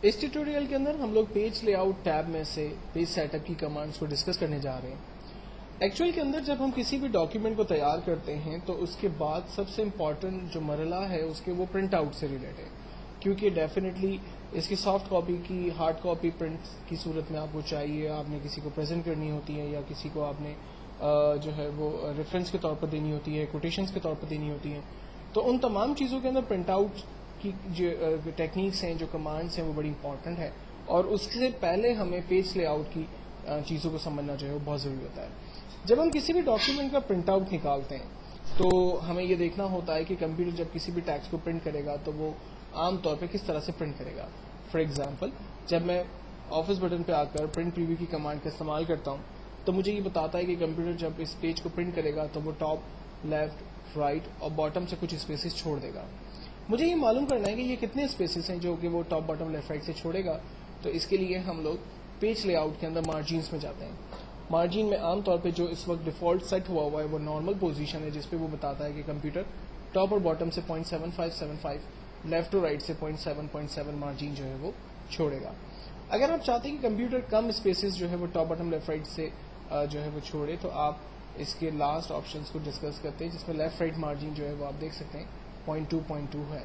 اس tutorial کے اندر ہم لوگ پیج لے آؤٹ ٹیب میں سے پیج سیٹ اپ کی کمانڈز کو ڈسکس کرنے جا رہے ہیں. ایکچوئل کے اندر جب ہم کسی بھی ڈاکیومنٹ کو تیار کرتے ہیں تو اس کے بعد سب سے امپورٹنٹ جو مرحلہ ہے اس کے وہ پرنٹ آؤٹ سے ریلیٹڈ، کیونکہ ڈیفینیٹلی اس کی سافٹ کاپی کی ہارڈ کاپی پرنٹ کی صورت میں آپ کو چاہیے، آپ نے کسی کو پریزنٹ کرنی ہوتی ہے یا کسی کو آپ نے جو ہے وہ ریفرنس کے طور پر دینی ہوتی ہے، کوٹیشنز کے طور پر دینی ہوتی ہیں. تو ان تمام چیزوں کے اندر پرنٹ آؤٹ کی جو ٹیکنیکس ہیں، جو کمانڈس ہیں، وہ بڑی امپورٹنٹ ہے، اور اس سے پہلے ہمیں پیج لے آؤٹ کی چیزوں کو سمجھنا جو ہے وہ بہت ضروری ہوتا ہے. جب ہم کسی بھی ڈاکیومنٹ کا پرنٹ آؤٹ نکالتے ہیں تو ہمیں یہ دیکھنا ہوتا ہے کہ کمپیوٹر جب کسی بھی ٹیکسٹ کو پرنٹ کرے گا تو وہ عام طور پہ کس طرح سے پرنٹ کرے گا. فار ایگزامپل، جب میں آفس بٹن پہ آ کر پرنٹ پریویو کی کمانڈ کا استعمال کرتا ہوں تو مجھے یہ بتاتا ہے کہ کمپیوٹر جب اس پیج کو پرنٹ کرے گا تو وہ ٹاپ، لیفٹ، رائٹ اور باٹم سے کچھ اسپیسز چھوڑ دے گا. مجھے یہ معلوم کرنا ہے کہ یہ کتنے اسپیسز ہیں جو کہ وہ ٹاپ، باٹم، لیفٹ، رائٹ سے چھوڑے گا. تو اس کے لیے ہم لوگ پیج لے آؤٹ کے اندر مارجنز میں جاتے ہیں. مارجن میں عام طور پہ جو اس وقت ڈیفالٹ سیٹ ہوا ہے وہ نارمل پوزیشن ہے، جس پہ وہ بتاتا ہے کہ کمپیوٹر ٹاپ اور باٹم سے 0.7575، لیفٹ اور رائٹ سے 0.7 مارجن جو ہے وہ چھوڑے گا. اگر آپ چاہتے ہیں کہ کمپیوٹر کم اسپیسز جو ہے وہ ٹاپ، باٹم، لیفٹ، رائٹ سے جو ہے وہ چھوڑے تو آپ اس کے لاسٹ آپشنس کو ڈسکس کرتے ہیں، جس میں لیفٹ رائٹ مارجن جو ہے وہ آپ دیکھ سکتے ہیں 0.2 ہے.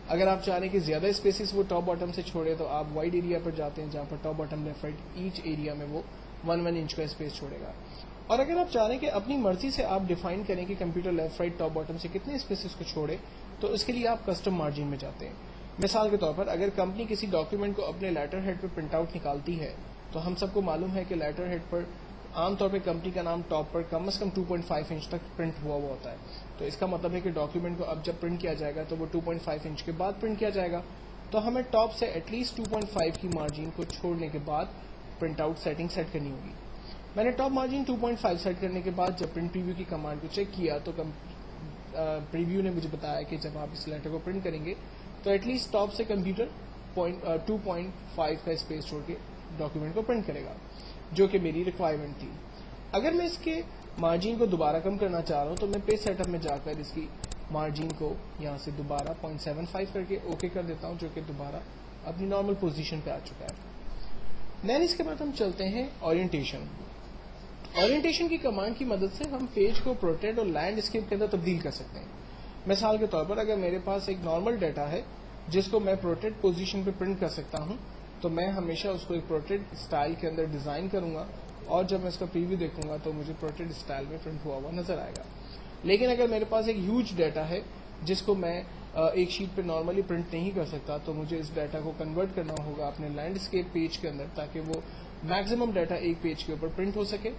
اگر آپ چاہ رہے ہیں کہ زیادہ اسپیسز وہ ٹاپ باٹم سے چھوڑے تو آپ وائڈ ایریا پر جاتے ہیں، جہاں پر top, bottom, left, right each area میں وہ 1 انچ کا اسپیس چھوڑے گا. اور اگر آپ چاہ رہے ہیں کہ اپنی مرضی سے آپ ڈیفائن کریں کہ computer left, right, top, bottom سے کتنے اسپیسز کو چھوڑے تو اس کے لیے آپ کسٹم مارجن میں جاتے ہیں. مثال کے طور پر اگر کمپنی کسی ڈاکیومنٹ کو اپنے لیٹر ہیڈ پہ پرنٹ آؤٹ نکالتی ہے تو ہم سب کو معلوم ہے کہ لیٹر ہیڈ پر عام طور پہ کمپنی کا نام ٹاپ پر کم از کم 2.5 انچ تک پرنٹ ہوا ہوتا ہے. تو اس کا مطلب ہے کہ ڈاکیومنٹ کو اب جب پرنٹ کیا جائے گا تو وہ 2.5 انچ کے بعد پرنٹ کیا جائے گا. تو ہمیں ٹاپ سے ایٹ لیسٹ 2.5 کی مارجن کو چھوڑنے کے بعد پرنٹ آؤٹ سیٹنگ سیٹ کرنی ہوگی. میں نے ٹاپ مارجن 2.5 سیٹ کرنے کے بعد جب پرنٹ پریویو کی کمانڈ کو چیک کیا تو پریویو نے مجھے بتایا کہ جب آپ اس لیٹر کو پرنٹ کریں گے تو ایٹ لیسٹ ٹاپ سے کمپیوٹر 2.5 کا اسپیس چھوڑ کے ڈاکیومنٹ کو پرنٹ کرے گا، جو کہ میری ریکوائرمنٹ تھی. اگر میں اس کے مارجن کو دوبارہ کم کرنا چاہ رہا ہوں تو میں پیج سیٹ اپ میں جا کر اس کی مارجن کو یہاں سے دوبارہ 0.75 کر کے اوکے کر دیتا ہوں، جو کہ دوبارہ اپنی نارمل پوزیشن پہ آ چکا ہے. دین اس کے بعد ہم چلتے ہیں اورینٹیشن. اورینٹیشن کی کمانڈ کی مدد سے ہم پیج کو پروٹیکٹ اور لینڈ اسکیپ کے اندر تبدیل کر سکتے ہیں. مثال کے طور پر اگر میرے پاس ایک نارمل ڈیٹا ہے جس کو میں پروٹیکٹ پوزیشن پہ پرنٹ کر سکتا ہوں تو میں ہمیشہ اس کو ایک پروٹیکٹ اسٹائل کے اندر ڈیزائن کروں گا، اور جب میں اس کا پریویو دیکھوں گا تو مجھے پروٹیکٹ اسٹائل میں پرنٹ ہوا ہوا نظر آئے گا. لیکن اگر میرے پاس ایک ہیوج ڈیٹا ہے جس کو میں ایک شیٹ پہ نارملی پرنٹ نہیں کر سکتا تو مجھے اس ڈیٹا کو کنورٹ کرنا ہوگا اپنے لینڈ اسکیپ پیج کے اندر تاکہ وہ میکسیمم ڈیٹا ایک پیج کے اوپر پرنٹ ہو سکے.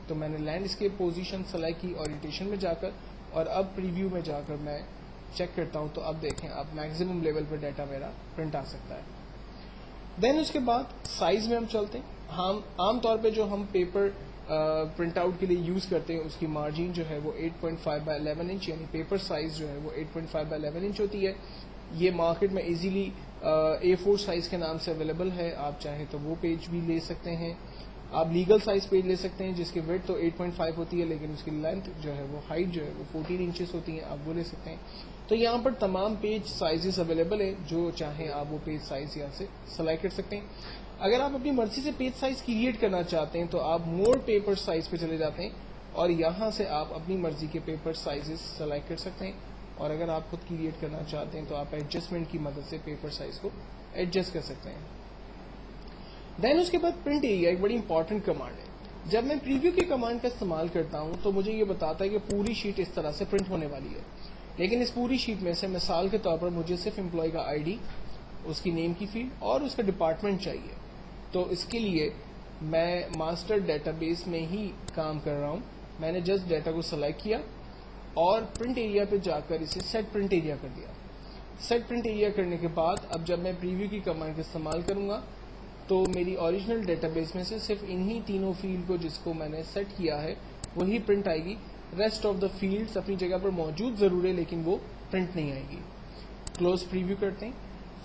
تو میں نے لینڈ اسکیپ پوزیشن سلیکٹ کی اورینٹیشن میں جا کر، اور اب پریویو میں جا کر میں چیک کرتا ہوں تو اب دیکھیں اب میکسیمم لیول پہ ڈیٹا میرا پرنٹ آ سکتا ہے. دین اس کے بعد سائز میں ہم چلتے ہیں. ہم عام طور پہ جو ہم پیپر پرنٹ آؤٹ کے لیے یوز کرتے ہیں اس کی مارجن جو ہے وہ 8.5/11 انچ، یعنی پیپر سائز جو ہے وہ 8.5/11 انچ ہوتی ہے. یہ مارکیٹ میں ایزیلی A4 سائز کے نام سے اویلیبل ہے. آپ چاہیں تو وہ پیج بھی لے سکتے ہیں. آپ لیگل سائز پیج لے سکتے ہیں جس کی ویڈتھ تو 8.5 ہوتی ہے لیکن اس کی لینتھ جو ہے وہ ہائٹ جو ہے وہ 14 انچز ہوتی ہیں، آپ وہ لے سکتے ہیں. تو یہاں پر تمام پیج سائزز اویلیبل ہے، جو چاہیں آپ وہ پیج سائز یہاں سے سلیکٹ کر سکتے ہیں. اگر آپ اپنی مرضی سے پیج سائز کریٹ کرنا چاہتے ہیں تو آپ مور پیپر سائز پہ چلے جاتے ہیں اور یہاں سے آپ اپنی مرضی کے پیپر سائزز سلیکٹ کر سکتے ہیں. اور اگر آپ خود کریٹ کرنا چاہتے ہیں تو آپ ایڈجسٹمنٹ کی مدد سے پیپر سائز کو ایڈجسٹ کر سکتے ہیں. دین اس کے بعد پرنٹ ایریا ایک بڑی امپورٹنٹ کمانڈ ہے. جب میں پریویو کی کمانڈ کا استعمال کرتا ہوں تو مجھے یہ بتاتا ہے کہ پوری شیٹ اس طرح سے پرنٹ ہونے والی ہے، لیکن اس پوری شیٹ میں سے مثال کے طور پر مجھے صرف امپلائی کا آئی ڈی، اس کی نیم کی فیلڈ اور اس کا ڈپارٹمنٹ چاہیے. تو اس کے لیے میں ماسٹر ڈیٹا بیس میں ہی کام کر رہا ہوں. میں نے جسٹ ڈیٹا کو سلیکٹ کیا اور پرنٹ ایریا پہ جا کر اسے سیٹ پرنٹ ایریا کر دیا. سیٹ پرنٹ ایریا کرنے کے بعد اب جب میں پریویو کی کمانڈ کا استعمال کروں گا تو میری اوریجنل ڈیٹا بیس میں سے صرف انہی تینوں فیلڈ کو جس کو میں نے سیٹ کیا ہے وہی پرنٹ آئے گی. ریسٹ آف دا فیلڈز اپنی جگہ پر موجود ضرور ہے لیکن وہ پرنٹ نہیں آئے گی. کلوز پریویو کرتے ہیں.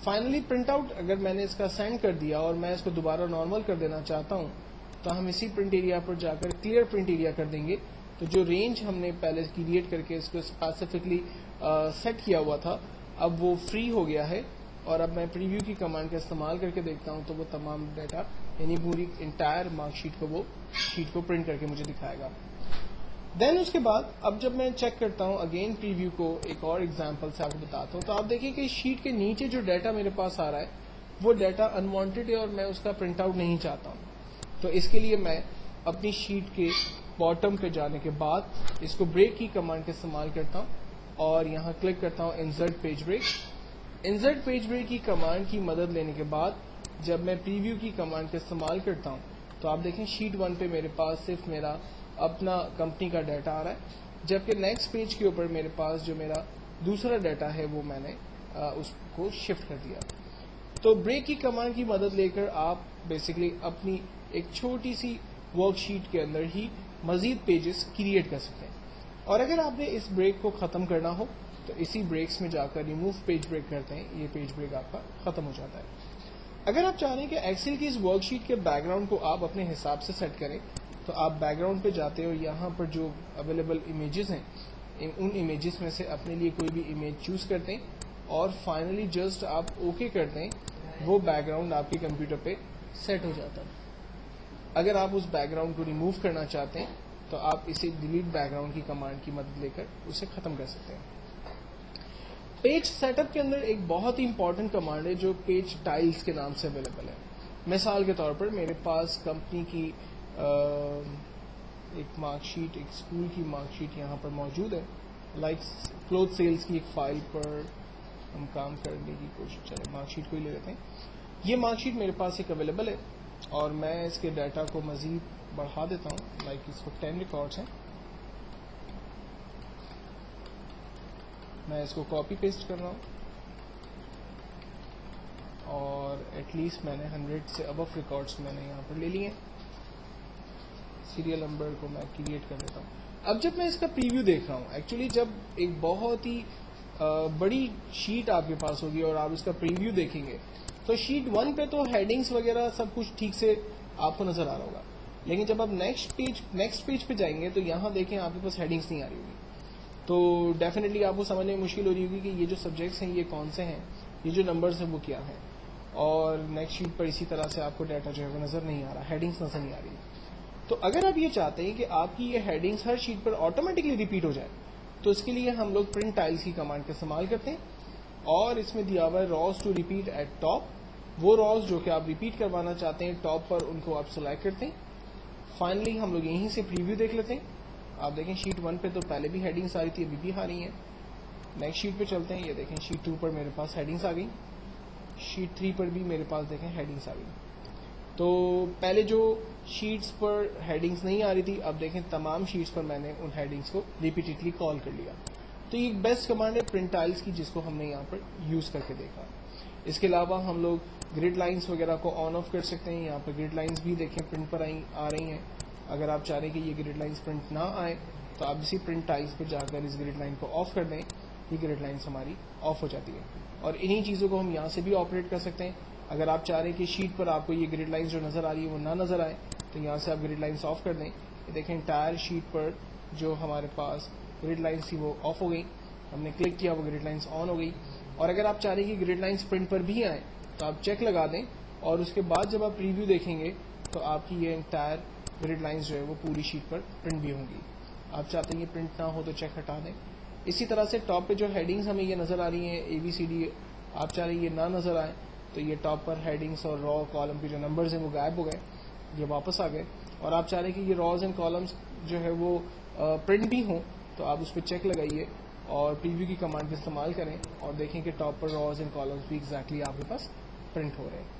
فائنلی پرنٹ آؤٹ اگر میں نے اس کا سینڈ کر دیا اور میں اس کو دوبارہ نارمل کر دینا چاہتا ہوں تو ہم اسی پرنٹ ایریا پر جا کر کلیئر پرنٹ ایریا کر دیں گے. تو جو رینج ہم نے پہلے کریٹ کر کے اس کو اسپیسیفکلی سیٹ کیا ہوا تھا اب وہ فری ہو گیا ہے اور اب میں پریویو کی کمانڈ کا استعمال کر کے دیکھتا ہوں تو وہ تمام ڈیٹا یعنی پوری انٹائر مارک شیٹ کو وہ شیٹ کو پرنٹ کر کے مجھے دکھائے گا. دین اس کے بعد اب جب میں چیک کرتا ہوں اگین پریویو کو ایک اور ایگزامپل سے آپ کو بتاتا ہوں تو آپ دیکھیں کہ شیٹ کے نیچے جو ڈیٹا میرے پاس آ رہا ہے وہ ڈیٹا انوانٹیڈ ہے اور میں اس کا پرنٹ آؤٹ نہیں چاہتا ہوں. تو اس کے لیے میں اپنی شیٹ کے باٹم پہ جانے کے بعد اس کو بریک کی کمانڈ کا استعمال کرتا ہوں اور یہاں کلک کرتا ہوں insert page break. Insert page break کی کمانڈ کی مدد لینے کے بعد جب میں پریویو کی کمانڈ کا استعمال کرتا ہوں تو آپ دیکھیں شیٹ 1 پہ میرے پاس صرف میرا اپنا کمپنی کا ڈیٹا آ رہا ہے جبکہ نیکسٹ پیج کے اوپر میرے پاس جو میرا دوسرا ڈیٹا ہے وہ میں نے اس کو شفٹ کر دیا. تو بریک کی کمانڈ کی مدد لے کر آپ بیسکلی اپنی ایک چھوٹی سی ورک شیٹ کے اندر ہی مزید پیجز کریٹ کر سکتے ہیں. اور اگر آپ نے اس بریک کو ختم کرنا ہو تو اسی بریکس میں جا کر ریموو پیج بریک کرتے ہیں, یہ پیج بریک آپ کا ختم ہو جاتا ہے. اگر آپ چاہ رہے ہیں کہ ایکسل کی اس ورک شیٹ کے بیک گراؤنڈ کو آپ اپنے حساب سے سیٹ کریں تو آپ بیک گراؤنڈ پہ جاتے ہو, یہاں پر جو اویلیبل امیجز ہیں ان امیجز میں سے اپنے لیے کوئی بھی امیج چوز کرتے ہیں اور فائنلی جسٹ آپ اوکے کرتے ہیں, وہ بیک گراؤنڈ آپ کے کمپیوٹر پہ سیٹ ہو جاتا ہے. اگر آپ اس بیک گراؤنڈ کو ریموو کرنا چاہتے ہیں تو آپ اسے ڈیلیٹ بیک گراؤنڈ کی کمانڈ کی مدد لے کر اسے ختم کر سکتے ہیں. پیج سیٹ اپ کے اندر ایک بہت ہی امپورٹنٹ کمانڈ ہے جو پیج ٹائلز کے نام سے اویلیبل ہے. مثال کے طور پر میرے پاس کمپنی کی ایک مارک شیٹ, ایک اسکول کی مارک شیٹ یہاں پر موجود ہے. لائک کلوتھ سیلز کی ایک فائل پر ہم کام کرنے کی کوشش چلیں, مارک شیٹ کو ہی لے لیتے ہیں. یہ مارک شیٹ میرے پاس ایک اویلیبل ہے اور میں اس کے ڈیٹا کو مزید بڑھا دیتا ہوں. لائک اس کو 10 ریکارڈس ہیں, میں اس کو کاپی پیسٹ کر رہا ہوں اور ایٹ لیسٹ میں نے 100 سے ابو ریکارڈس میں نے یہاں پر لے لیے. سیریل نمبر کو میں کریٹ کر دیتا ہوں. اب جب میں اس کا پریویو دیکھ رہا ہوں, ایکچولی جب ایک بہت ہی بڑی شیٹ آپ کے پاس ہوگی اور آپ اس کا پریویو دیکھیں گے تو شیٹ 1 پہ تو ہیڈنگس وغیرہ سب کچھ ٹھیک سے آپ کو نظر آ رہا ہوگا, لیکن جب آپ نیکسٹ پیج پہ جائیں گے تو یہاں دیکھیں آپ کے پاس ہیڈنگس نہیں آ رہی ہوگی. تو ڈیفینیٹلی آپ کو سمجھنے میں مشکل ہو رہی ہوگی کہ یہ جو سبجیکٹس ہیں یہ کون سے ہیں, یہ جو نمبرز ہیں وہ کیا ہیں. اور نیکسٹ شیٹ پر اسی طرح سے آپ کو ڈیٹا جو ہے وہ نظر نہیں آ رہا, ہیڈنگس نظر نہیں آ رہی. تو اگر آپ یہ چاہتے ہیں کہ آپ کی یہ ہیڈنگس ہر شیٹ پر آٹومیٹکلی ریپیٹ ہو جائے تو اس کے لیے ہم لوگ پرنٹ ٹائلز کی کمانڈ کا استعمال کرتے ہیں اور اس میں دیا ہوا ہے راز ٹو ریپیٹ ایٹ ٹاپ. وہ راز جو کہ آپ ریپیٹ کروانا چاہتے ہیں ٹاپ پر ان کو آپ سلیکٹ کرتے ہیں. فائنلی ہم لوگ یہیں سے پریویو دیکھ لیتے ہیں. آپ دیکھیں شیٹ 1 پہ تو پہلے بھی ہیڈنگس آ رہی تھی, ابھی بھی آ رہی ہیں. نیکسٹ شیٹ پہ چلتے ہیں, یہ دیکھیں شیٹ 2 پر میرے پاس ہیڈنگس آ گئی, شیٹ 3 پر بھی میرے پاس دیکھیں ہیڈنگس آ گئی. تو پہلے جو شیٹس پر ہیڈنگس نہیں آ رہی تھی, اب دیکھیں تمام شیٹس پر میں نے ان ہیڈنگس کو ریپیٹیڈلی کال کر لیا. تو یہ ایک بیسٹ کمانڈ ہے پرنٹ ٹائلز کی جس کو ہم نے یہاں پر یوز کر کے دیکھا. اس کے علاوہ ہم لوگ گریڈ لائنس وغیرہ کو آن آف کر سکتے ہیں. یہاں پر گریڈ لائنس بھی دیکھیں پرنٹ پر آ رہی ہیں. اگر آپ چاہ رہے ہیں کہ یہ گریڈ لائنس پرنٹ نہ آئے تو آپ اسی پرنٹ ٹائلز پہ جا کر اس گریڈ لائن کو آف کر دیں, یہ گریڈ لائنس ہماری آف ہو جاتی ہے. اور انہی چیزوں کو ہم یہاں سے بھی آپریٹ کر سکتے ہیں. اگر آپ چاہ رہے ہیں کہ شیٹ پر آپ کو یہ گریڈ لائنس جو نظر آ رہی ہے وہ نہ نظر آئے تو یہاں سے آپ گریڈ لائنس آف کر دیں. یہ دیکھیں انٹائر شیٹ پر جو ہمارے پاس گریڈ لائنس تھی وہ آف ہو گئی, ہم نے کلک کیا وہ گریڈ لائنس آن ہو گئی. اور اگر آپ چاہ رہے ہیں کہ گریڈ لائنس پرنٹ پر بھی آئیں تو آپ چیک لگا دیں اور اس کے بعد جب آپ پریویو دیکھیں گے تو آپ کی یہ انٹائر گریڈ لائنس جو ہے وہ پوری شیٹ پر پرنٹ بھی ہوں گی. آپ چاہتے ہیں یہ پرنٹ نہ ہو تو چیک ہٹا دیں. اسی طرح سے ٹاپ پہ جو ہیڈنگس ہمیں یہ نظر آ رہی ہیں ABCD, آپ چاہ رہے ہیں یہ نہ نظر آئے تو یہ ٹاپ پر ہیڈنگس اور را کالم کے جو نمبرز ہیں وہ غائب ہو گئے, یہ واپس آ گئے. اور آپ چاہ رہے ہیں کہ یہ راز اینڈ کالمس جو ہے وہ پرنٹ بھی ہوں تو آپ اس پہ چیک لگائیے اور پریویو کی کمانڈ کا استعمال کریں اور دیکھیں کہ ٹاپ پر راز اینڈ کالمس بھی ایگزیکٹلی آپ کے پاس پرنٹ ہو رہے ہیں.